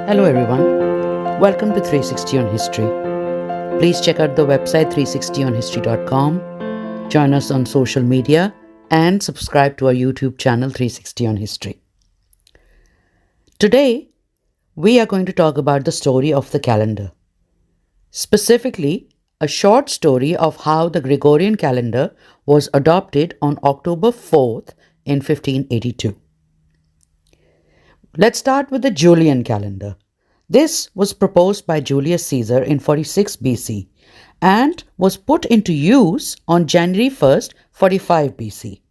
Hello everyone, welcome to 360 on History. Please check out the website 360onhistory.com, join us on social media and subscribe to our YouTube channel 360 on History. Today, we are going to talk about the story of the calendar. Specifically, a short story of how the Gregorian calendar was adopted on October 4th in 1582. Let's start with the Julian calendar. This was proposed by Julius Caesar in 46 BC and was put into use on January 1st, 45 BC.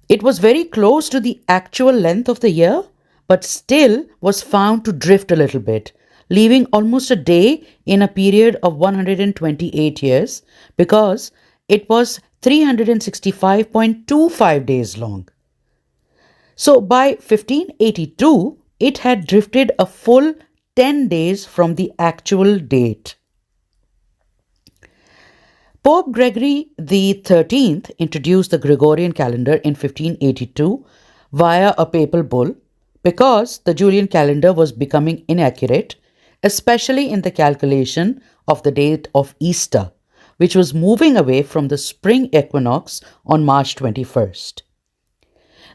It was very close to the actual length of the year, but still was found to drift a little bit, leaving almost a day in a period of 128 years because it was 365.25 days long. So by 1582, it had drifted a full 10 days from the actual date. Pope Gregory XIII introduced the Gregorian calendar in 1582 via a papal bull because the Julian calendar was becoming inaccurate, especially in the calculation of the date of Easter, which was moving away from the spring equinox on March 21st.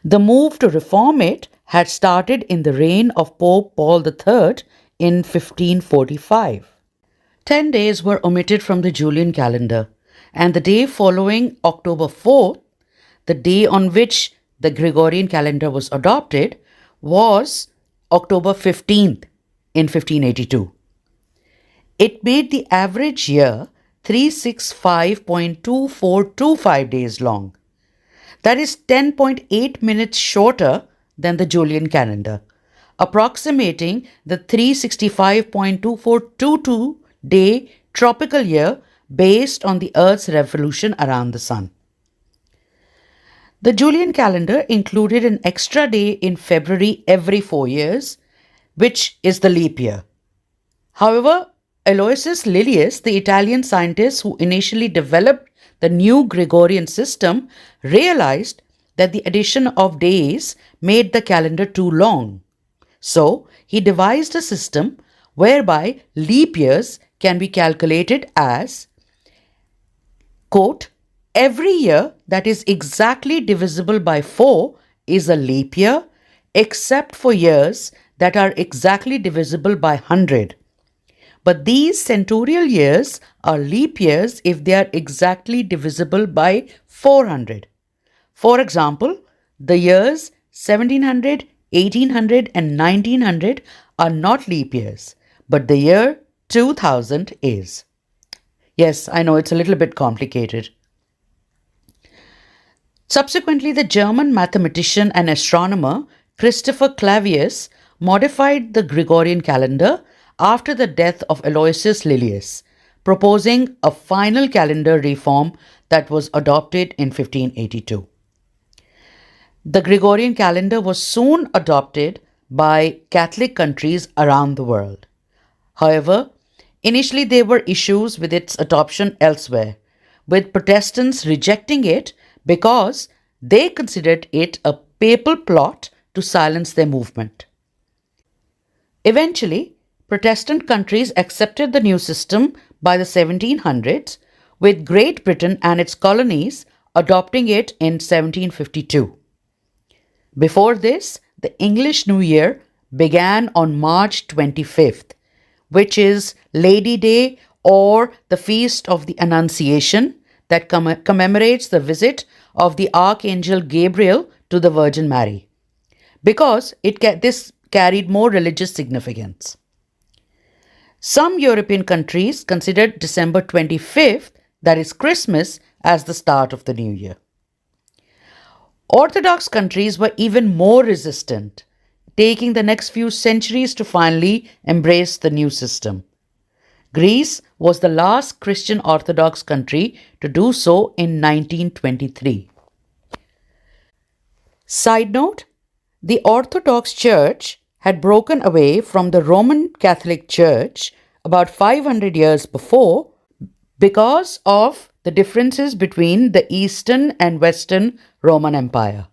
The move to reform it had started in the reign of Pope Paul III in 1545. 10 days were omitted from the Julian calendar, and the day following October 4th, the day on which the Gregorian calendar was adopted, was October 15th in 1582. It made the average year 365.2425 days long. That is 10.8 minutes shorter than the Julian calendar, approximating the 365.2422 day tropical year based on the Earth's revolution around the Sun. The Julian calendar included an extra day in February every 4 years, which is the leap year. However, Aloysius Lilius, the Italian scientist who initially developed the new Gregorian system, realized that the addition of days made the calendar too long. So, he devised a system whereby leap years can be calculated as, quote, every year that is exactly divisible by 4 is a leap year, except for years that are exactly divisible by 100. But these centurial years are leap years if they are exactly divisible by 400. For example, the years 1700, 1800 and 1900 are not leap years, but the year 2000 is. Yes, I know it's a little bit complicated. Subsequently, the German mathematician and astronomer Christopher Clavius modified the Gregorian calendar after the death of Aloysius Lilius, proposing a final calendar reform that was adopted in 1582. The Gregorian calendar was soon adopted by Catholic countries around the world. However, initially there were issues with its adoption elsewhere, with Protestants rejecting it because they considered it a papal plot to silence their movement. Eventually, Protestant countries accepted the new system by the 1700s, with Great Britain and its colonies adopting it in 1752. Before this, the English New Year began on March 25th, which is Lady Day or the Feast of the Annunciation that commemorates the visit of the Archangel Gabriel to the Virgin Mary, because this carried more religious significance. Some European countries considered December 25th, that is Christmas, as the start of the new year. Orthodox countries were even more resistant, taking the next few centuries to finally embrace the new system. Greece was the last Christian Orthodox country to do so in 1923. Side note, the Orthodox Church had broken away from the Roman Catholic Church about 500 years before because of the differences between the Eastern and Western Roman Empire.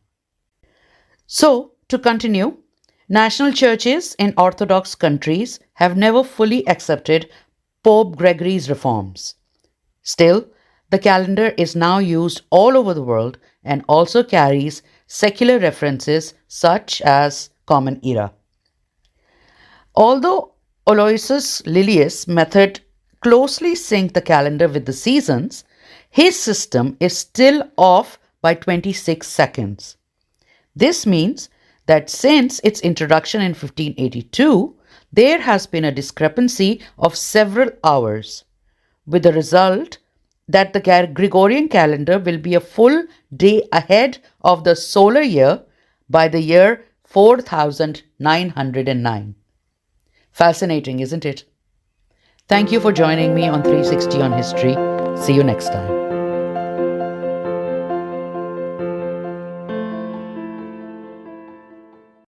So, to continue, National churches in Orthodox countries have never fully accepted Pope Gregory's reforms. Still, the calendar is now used all over the world and also carries secular references such as Common Era. Although Aloysius Lilius' method closely synced the calendar with the seasons, his system is still off by 26 seconds. This means that since its introduction in 1582, there has been a discrepancy of several hours, with the result that the Gregorian calendar will be a full day ahead of the solar year by the year 4909. Fascinating, isn't it? Thank you for joining me on 360 on History. See you next time.